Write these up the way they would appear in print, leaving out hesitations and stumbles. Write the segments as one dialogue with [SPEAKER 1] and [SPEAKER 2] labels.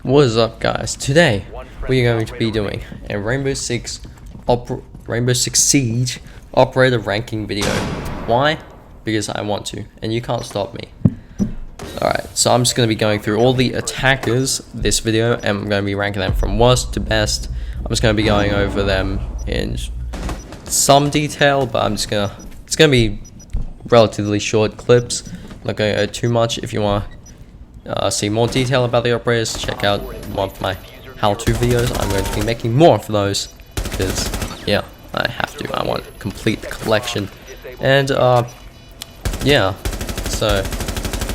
[SPEAKER 1] What is up, guys? Today we are going to be doing a Rainbow Six Siege operator ranking video. Why? Because I want to, and you can't stop me. Alright, so I'm just going to be going through all the attackers this video, and I'm going to be ranking them from worst to best. I'm just going to be going over them in some detail, but it's going to be relatively short clips. I'm not going to go too much. If you want to see more detail about the operators, check out one of my how-to videos. I'm going to be making more of those because, yeah, I have to. I want to complete the collection. And, yeah, so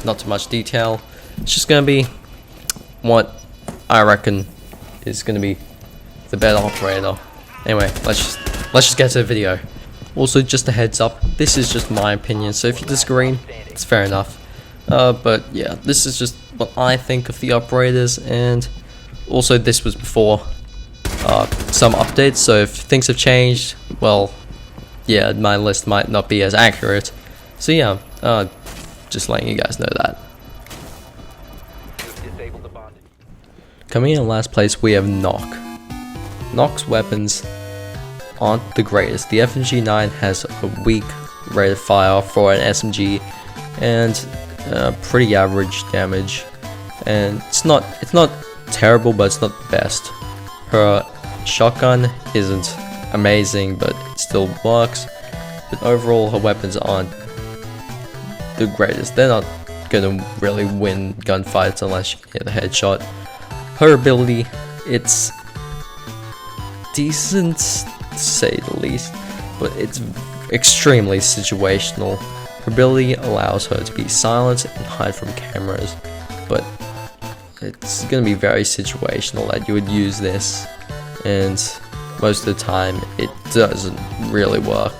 [SPEAKER 1] not too much detail. It's just going to be what I reckon is going to be the better operator. Anyway, let's just get to the video. Also, just a heads up, this is just my opinion, so if you disagree, it's fair enough. But yeah, this is just what I think of the operators, and also this was before some updates, so if things have changed, well, yeah, my list might not be as accurate. So yeah, just letting you guys know that. Coming in last place, we have Nock. Nock's weapons aren't the greatest. The FMG9 has a weak rate of fire for an SMG and pretty average damage, and it's not terrible, but it's not the best. Her shotgun isn't amazing, but it still works. But overall, her weapons aren't the greatest. They're not gonna really win gunfights unless you hit a headshot. Her ability, it's decent to say the least, but it's extremely situational. Her ability allows her to be silent and hide from cameras, but it's going to be very situational that you would use this, and most of the time it doesn't really work.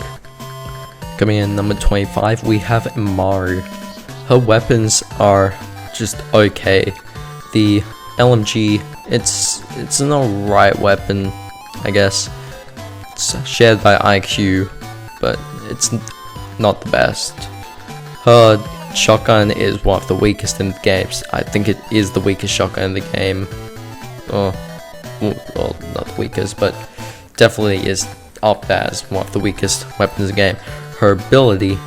[SPEAKER 1] Coming in number 25, we have Amaru. Her weapons are just okay. The LMG, it's an alright weapon, I guess. It's shared by IQ, but it's not the best. Her shotgun is one of the weakest in the games. I think it is the weakest shotgun in the game. Well, not the weakest, but definitely is up there as one of the weakest weapons in the game. Her ability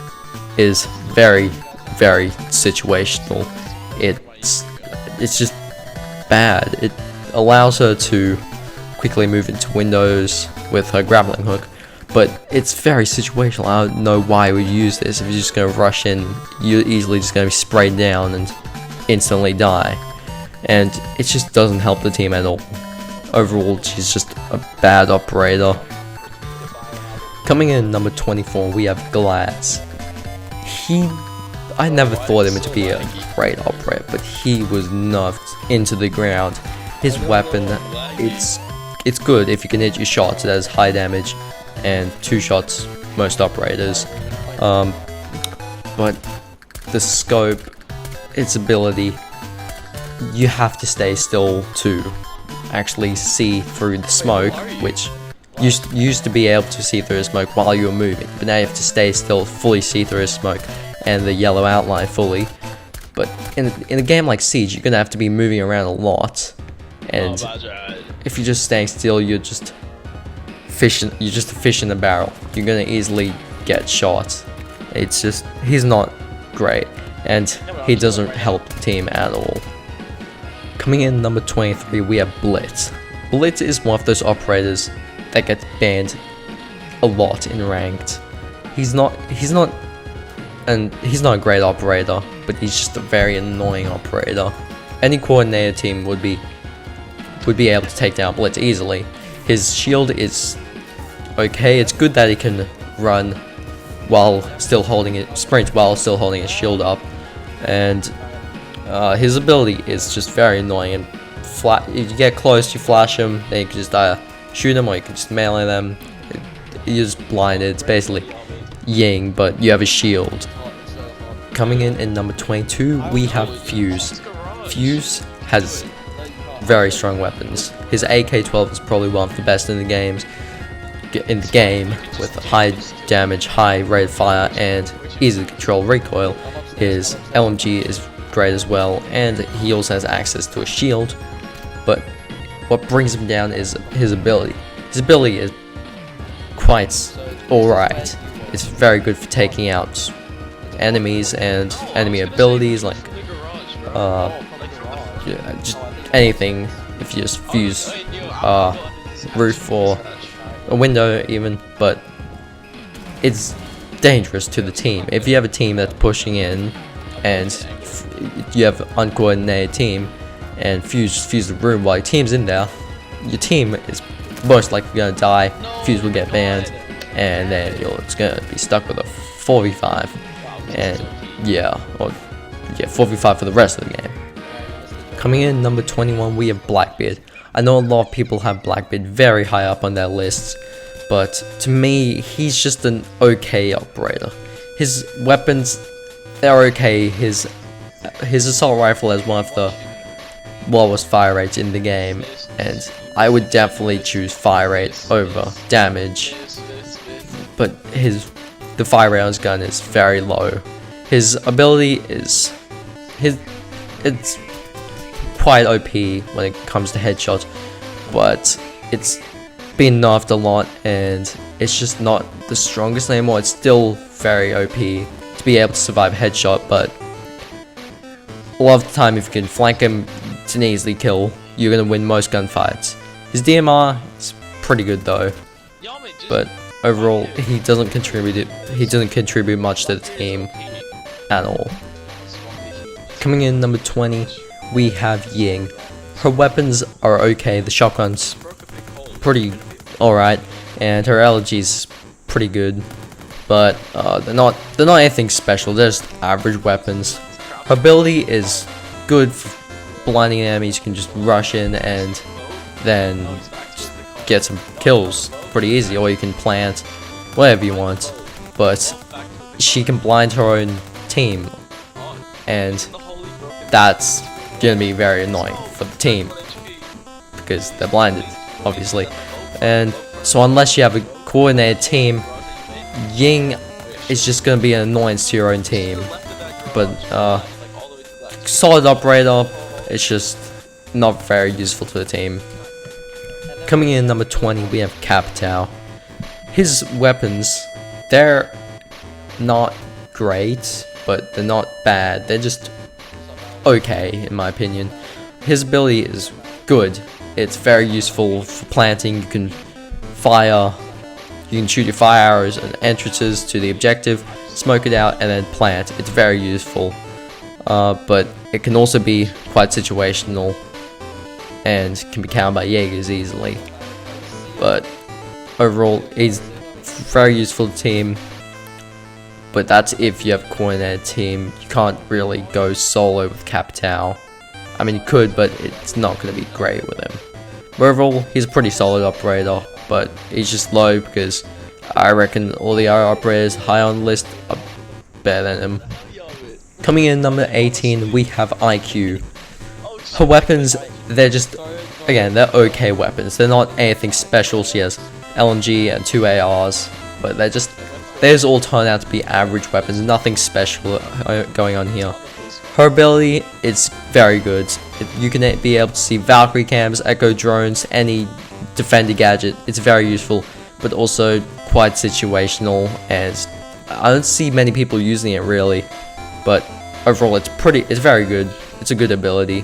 [SPEAKER 1] is very, very situational. It's just bad. It allows her to quickly move into windows with her grappling hook, but it's very situational. I don't know why we use this. If you're just going to rush in, you're easily just going to be sprayed down and instantly die, and it just doesn't help the team at all. Overall, she's just a bad operator. Coming in number 24, we have Glaz. I never thought him to be a great operator, but he was nerfed into the ground. His weapon, it's good if you can hit your shots. It has high damage and 2 shots most operators, but the scope, its ability, you have to stay still to actually see through the smoke, which used to be able to see through the smoke while you were moving, but now you have to stay still, fully see through the smoke and the yellow outline fully. But in a game like Siege, you're gonna have to be moving around a lot, and if you're just staying still, you're just a fish in a barrel. You're gonna easily get shot. It's just, he's not great, and he doesn't help the team at all. Coming in number 23, we have Blitz. Blitz is one of those operators that gets banned a lot in ranked. He's not a great operator, but he's just a very annoying operator. Any coordinated team would be able to take down Blitz easily. His shield is okay. It's good that he can run while still holding it, sprint while still holding his shield up, and his ability is just very annoying. And if you get close, you flash him, then you can just shoot him, or you can just melee them. You're just blinded. It's basically Ying, but you have a shield. Coming in number 22, we have Fuse. Fuse has very strong weapons. His AK-12 is probably one of the best in the game, with high damage, high rate of fire, and easy to control recoil. His LMG is great as well, and he also has access to a shield. but what brings him down is his ability. His ability is quite alright. It's very good for taking out enemies and enemy abilities, like yeah, just anything. If you just fuse roof or a window even, but it's dangerous to the team. If you have a team that's pushing in and you have an uncoordinated team and fuse the room while your team's in there, your team is most likely gonna die, fuse will get banned, and then you're just gonna be stuck with a 4v5, and yeah, 4v5 for the rest of the game. Coming in number 21, we have Blackbeard. I know a lot of people have Blackbeard very high up on their lists, but to me, he's just an okay operator. His weapons, they're okay. His assault rifle has one of the lowest fire rates in the game, and I would definitely choose fire rate over damage. But the fire rate on his gun is very low. His ability is it's quite OP when it comes to headshots, but it's been nerfed a lot and it's just not the strongest anymore. It's still very OP to be able to survive a headshot, but a lot of the time if you can flank him to easily kill, you're gonna win most gunfights. His DMR is pretty good though, but overall he doesn't contribute much to the team at all. Coming in number 20, we have Ying. Her weapons are okay. The shotgun's pretty alright, and her LG's pretty good, but they're not anything special. They're just average weapons. Her ability is good for blinding enemies. You can just rush in and then just get some kills pretty easy, or you can plant, whatever you want. But she can blind her own team, and that's gonna be very annoying for the team because they're blinded, obviously. And so unless you have a coordinated team, Ying is just gonna be an annoyance to your own team. But solid operator, it's just not very useful to the team. Coming in number 20, we have Capitao. His weapons, they're not great, but they're not bad. They're just okay, in my opinion. His ability is good. It's very useful for planting. You can shoot your fire arrows and entrances to the objective, smoke it out, and then plant. It's very useful, but it can also be quite situational and can be countered by Jaegers easily. But overall, he's very useful to the team. But that's if you have a coordinated team. You can't really go solo with Capitao. I mean, you could, but it's not going to be great with him. But overall, he's a pretty solid operator, but he's just low because I reckon all the other operators high on the list are better than him. Coming in number 18, we have IQ. Her weapons, they're just, again, they're okay weapons. They're not anything special. She has LMG and 2 ARs, but they just all turn out to be average weapons. Nothing special going on here. Her ability is very good. You can be able to see Valkyrie cams, Echo drones, any defender gadget. It's very useful, but also quite situational, and I don't see many people using it really. But overall, it's very good. It's a good ability,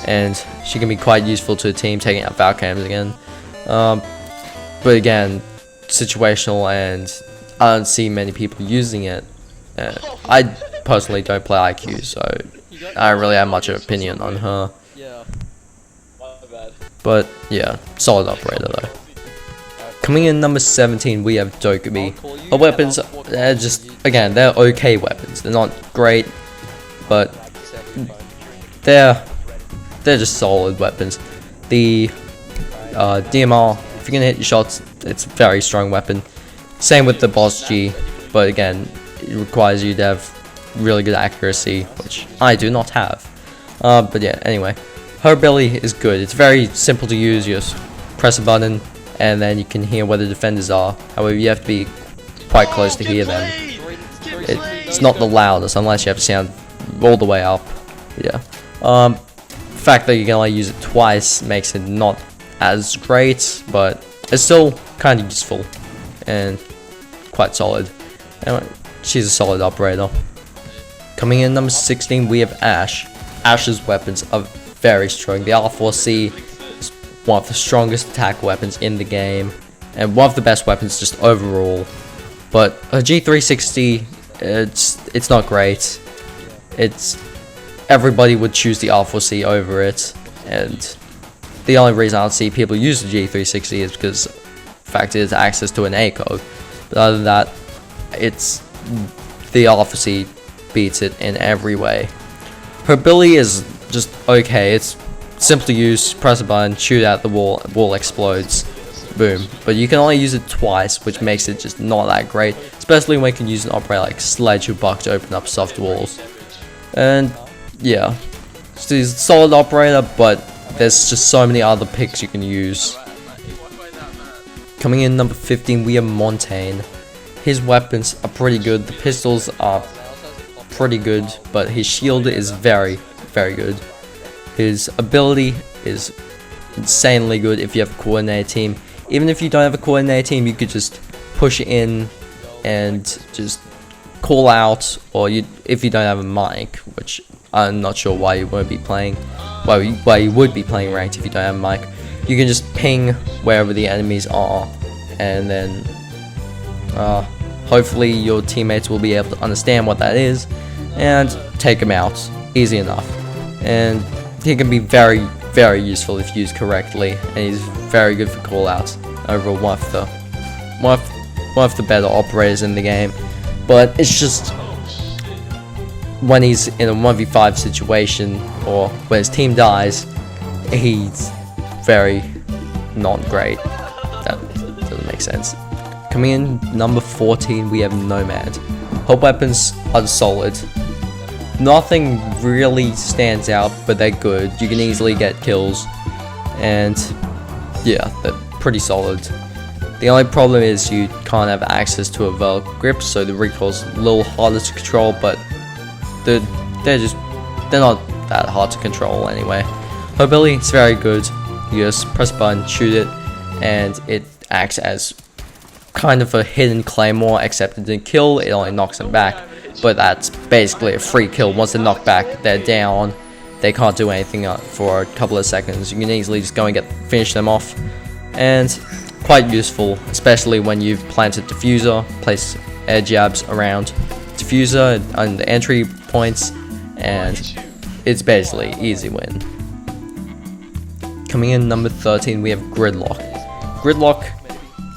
[SPEAKER 1] and she can be quite useful to the team, taking out Valkyrie cams again. But again, situational, and I don't see many people using it. I personally don't play IQ, so I don't really have much of an opinion on her. But yeah, solid operator though. Coming in number 17, we have Dokkaebi. Her weapons, they're just, again, they're okay weapons. They're not great, but they're just solid weapons. The DMR, if you're gonna hit your shots, it's a very strong weapon. Same with the Boss G, but again, it requires you to have really good accuracy, which I do not have. But yeah, anyway, her ability is good. It's very simple to use. You just press a button, and then you can hear where the defenders are. However, you have to be quite close to hear them. It's not the loudest unless you have sound all the way up. Yeah. fact that you can only use it twice makes it not as great, but it's still kind of useful and quite solid. Anyway, she's a solid operator. Coming in number 16, we have Ashe. Ashe's weapons are very strong. The R4C is one of the strongest attack weapons in the game, and one of the best weapons just overall. But a G360, it's not great. Everybody would choose the R4C over it, and the only reason I don't see people use the G360 is because the fact it has access to an A code. But other than that, the R4C beats it in every way. Her ability is just okay. It's simple to use, press a button, shoot at the wall explodes, boom. But you can only use it twice, which makes it just not that great, especially when you can use an operator like Sledge who buck to open up soft walls. And yeah, she's a solid operator, but there's just so many other picks you can use. Coming in number 15, we have Montagne. His weapons are pretty good. The pistols are pretty good, but his shield is very, very good. His ability is insanely good if you have a coordinated team. Even if you don't have a coordinated team, you could just push in and just call out, or if you don't have a mic, which I'm not sure why you won't be playing, why you would be playing ranked if you don't have a mic. You can just ping wherever the enemies are, and then hopefully your teammates will be able to understand what that is and take him out. Easy enough. And he can be very, very useful if used correctly, and he's very good for callouts over one of the better operators in the game. But it's just when he's in a 1v5 situation, or when his team dies, he's very not great. That doesn't make sense. Coming in number 14, we have Nomad. Her weapons are solid. Nothing really stands out, but they're good. You can easily get kills, and yeah, they're pretty solid. The only problem is you can't have access to a Velk grip, so the recoil's a little harder to control, but they're not that hard to control anyway. Her ability is very good. You just press a button, shoot it, and it acts as kind of a hidden claymore, except it didn't kill, it only knocks them back. But that's basically a free kill. Once they're knocked back, they're down. They can't do anything for a couple of seconds. You can easily just go and finish them off. And quite useful, especially when you've planted diffuser, place air jabs around diffuser on the entry points, and it's basically easy win. Coming in number 13, we have Gridlock. Gridlock,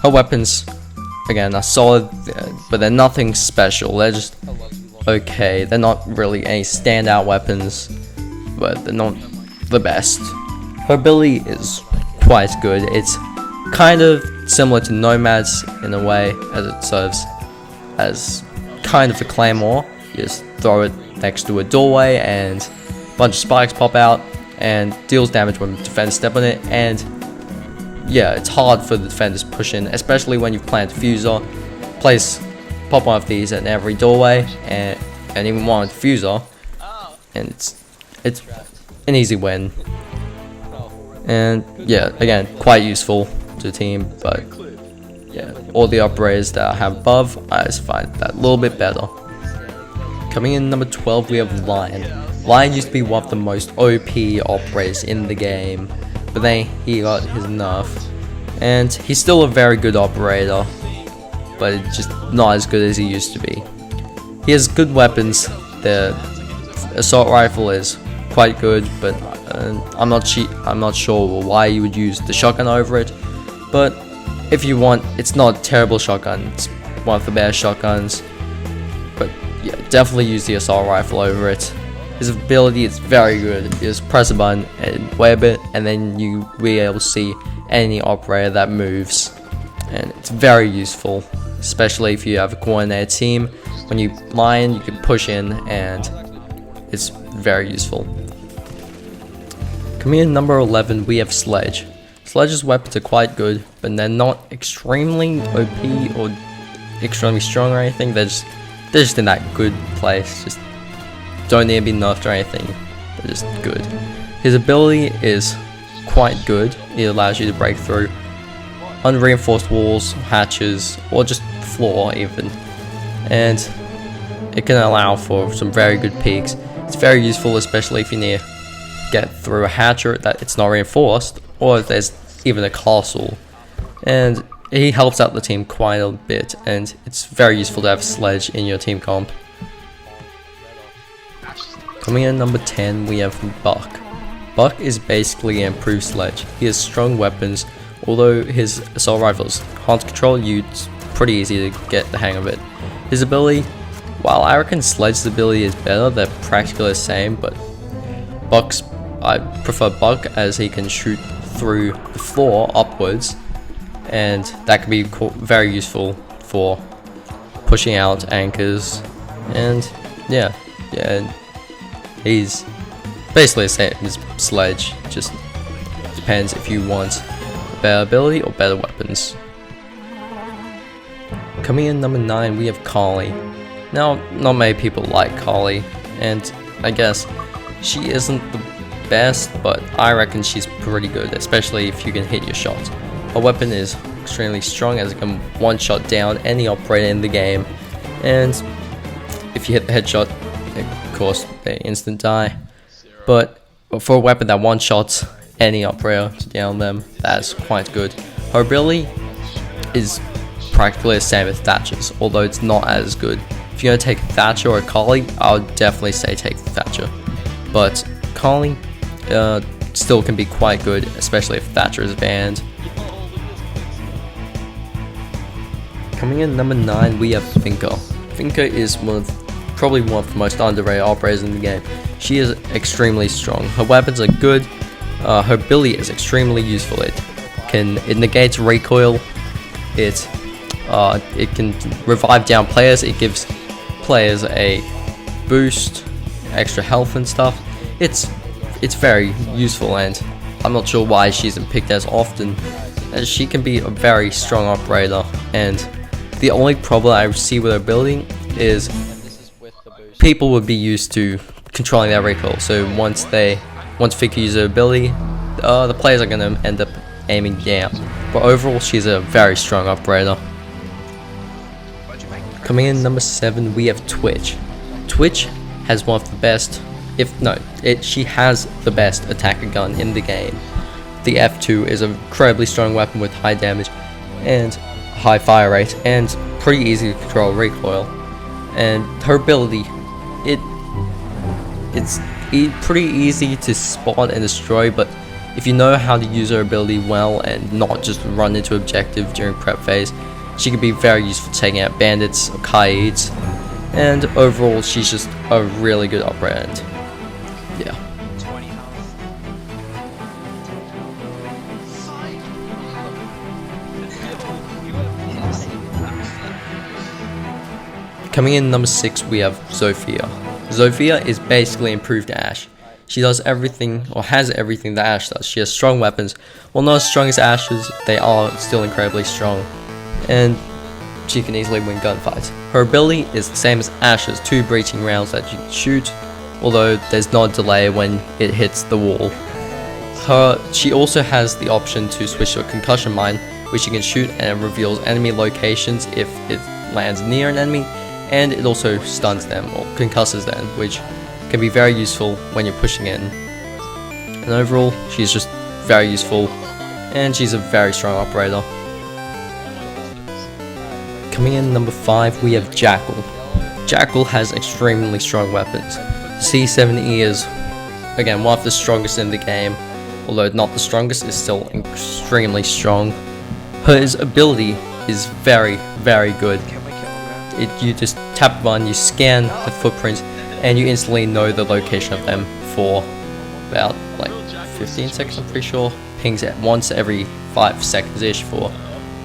[SPEAKER 1] her weapons, again, are solid, but they're nothing special. They're just okay. They're not really any standout weapons, but they're not the best. Her ability is quite good. It's kind of similar to Nomad's in a way, as it serves as kind of a claymore. You just throw it next to a doorway and a bunch of spikes pop out and deals damage when defenders step on it. And yeah, it's hard for the defenders to push in, especially when you've planted diffuser. Pop one of these at every doorway, and even one with diffuser, and it's an easy win. And yeah, again, quite useful to the team, but yeah, all the operators that I have above, I just find that a little bit better. Coming in number 12, we have Lion. Lion used to be one of the most OP operators in the game, but then he got his nerf, and he's still a very good operator, but it's just not as good as he used to be. He has good weapons. The assault rifle is quite good, but I'm not sure why you would use the shotgun over it. But if you want, it's not a terrible shotgun. It's one of the best shotguns. But yeah, definitely use the assault rifle over it. His ability is very good. You just press a button and wait a bit, and then you will be able to see any operator that moves, and it's very useful, especially if you have a coordinated team. When you Lion, you can push in, and it's very useful. Coming in number 11, we have Sledge. Sledge's weapons are quite good, but they're not extremely OP or extremely strong or anything. They're just in that good place. Just don't need to be nerfed or anything. They're just good. His ability is quite good. It allows you to break through unreinforced walls, hatches, or just floor even. And it can allow for some very good peeks. It's very useful, especially if you need to get through a hatcher that it's not reinforced, or if there's even a castle. And he helps out the team quite a bit, and it's very useful to have Sledge in your team comp. Coming in number 10, we have Buck. Buck is basically an improved Sledge. He has strong weapons, although his assault rifles hard to control you, it's pretty easy to get the hang of it. His ability, while I reckon Sledge's ability is better, they're practically the same, but I prefer Buck as he can shoot through the floor upwards, and that can be very useful for pushing out anchors. And yeah, he's basically the same as Sledge, just depends if you want better ability or better weapons. Coming in number 9, we have Carly. Now, not many people like Carly, and I guess she isn't the best, but I reckon she's pretty good, especially if you can hit your shots. Her weapon is extremely strong as it can one-shot down any operator in the game, and if you hit the headshot, of course, they instant die. But for a weapon that one-shots any operator to down them, that's quite good. Her ability is practically the same as Thatcher's, although it's not as good. If you're going to take Thatcher or Carly, I would definitely say take Thatcher. But Carly still can be quite good, especially if Thatcher is banned. Coming in number 9, we have Finka. Finka is probably one of the most underrated operators in the game. She is extremely strong. Her weapons are good. Her ability is extremely useful. It negates recoil. It can revive down players. It gives players a boost, extra health and stuff. It's very useful, and I'm not sure why she isn't picked as often, as she can be a very strong operator. And the only problem I see with her ability is people would be used to controlling their recoil. So once Finka uses her ability, the players are going to end up aiming down. But overall, she's a very strong operator. Coming in number 7, we have Twitch. Twitch has one of the best, she has the best attacker gun in the game. The F2 is an incredibly strong weapon with high damage and high fire rate, and pretty easy to control recoil. And her ability, it's pretty easy to spot and destroy, but if you know how to use her ability well and not just run into objective during prep phase, she can be very useful taking out bandits or Kaids, and overall she's just a really good operator. And yeah. Coming in number 6, we have Zofia. Zofia is basically improved Ashe. She does everything, or has everything that Ashe does. She has strong weapons. While not as strong as Ashe's, they are still incredibly strong, and she can easily win gunfights. Her ability is the same as Ashe's, 2 breaching rounds that you can shoot, although there's no delay when it hits the wall. She also has the option to switch to a concussion mine, which you can shoot and it reveals enemy locations if it lands near an enemy, and it also stuns them or concusses them, which can be very useful when you're pushing in. And overall, she's just very useful, and she's a very strong operator. Coming in number 5, we have Jackal. Jackal has extremely strong weapons. C7E is, again, one of the strongest in the game, although not the strongest, is still extremely strong. Her ability is very, very good. You just tap a button, you scan the footprints, and you instantly know the location of them for about like 15 seconds, I'm pretty sure. Pings it once every 5 seconds-ish for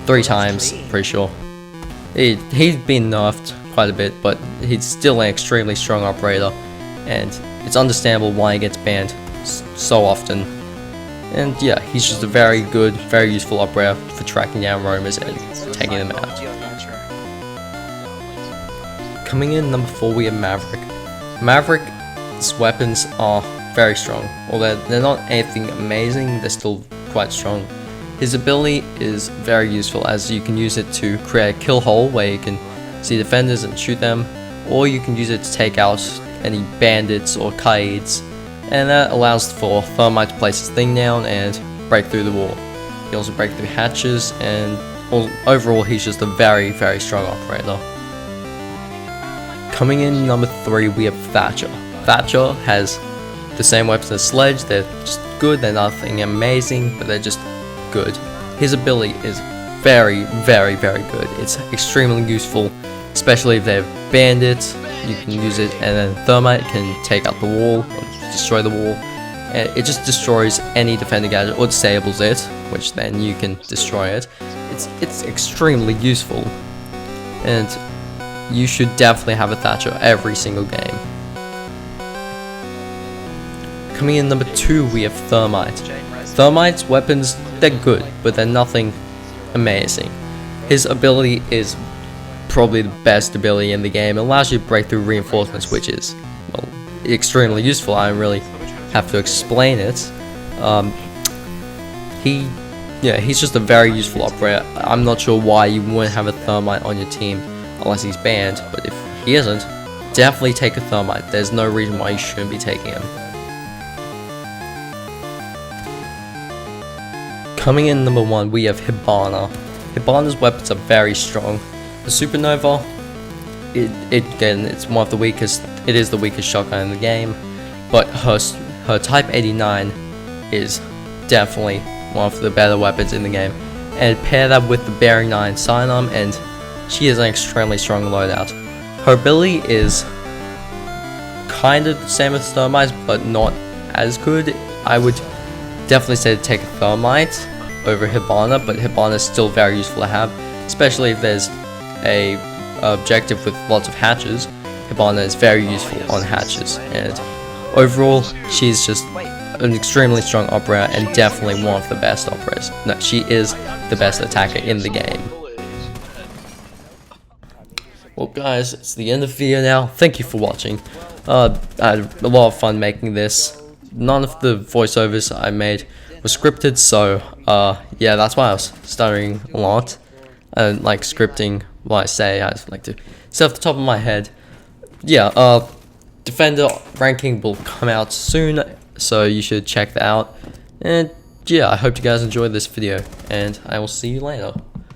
[SPEAKER 1] 3 times, pretty sure. He's been nerfed quite a bit, but he's still an extremely strong operator, and it's understandable why he gets banned so often. And yeah, he's just a very good, very useful operator for tracking down roamers and taking them out. Coming in number 4, we have Maverick. Maverick's weapons are very strong. Although they're not anything amazing, they're still quite strong. His ability is very useful as you can use it to create a kill hole where you can see defenders and shoot them, or you can use it to take out any bandits or kaids, and that allows for Thermite to place his thing down and break through the wall. He can also break through hatches, and overall he's just a very, very strong operator. Coming in number 3, we have Thatcher. Thatcher has the same weapons as Sledge. They're just good, they're nothing amazing, but they're just good. His ability is very, very, very good. It's extremely useful, especially if they're bandits. You can use it, and then Thermite can take out the wall, or destroy the wall. And it just destroys any defender gadget, or disables it, which then you can destroy it. It's extremely useful, and you should definitely have a Thatcher every single game. Coming in number 2, we have Thermite. Thermite's weapons, they're good, but they're nothing amazing. His ability is probably the best ability in the game. It allows you to break through reinforcements, which is, well, extremely useful. I don't really have to explain it. He's just a very useful operator. I'm not sure why you wouldn't have a Thermite on your team unless he's banned, but if he isn't, definitely take a Thermite. There's no reason why you shouldn't be taking him. Coming in number 1, we have Hibana. Hibana's weapons are very strong. The Supernova, it's one of the weakest. It is the weakest shotgun in the game, but her Type 89 is definitely one of the better weapons in the game. And pair that with the Bearing 9 Sidearm, and she is an extremely strong loadout. Her ability is kind of the same as Thermite, but not as good. I would definitely say to take a Thermite over Hibana, but Hibana is still very useful to have, especially if there's a objective with lots of hatches. Hibana is very useful on hatches, and overall she's just an extremely strong operator and definitely one of the best operators. No, she is the best attacker in the game. Well guys, it's the end of the video now. Thank you for watching. I had a lot of fun making this. None of the voiceovers I made were scripted, so yeah, that's why I was stuttering a lot. I don't like scripting what I say. I just like to say off the top of my head. Yeah, Defender ranking will come out soon, so you should check that out. And yeah, I hope you guys enjoyed this video, and I will see you later.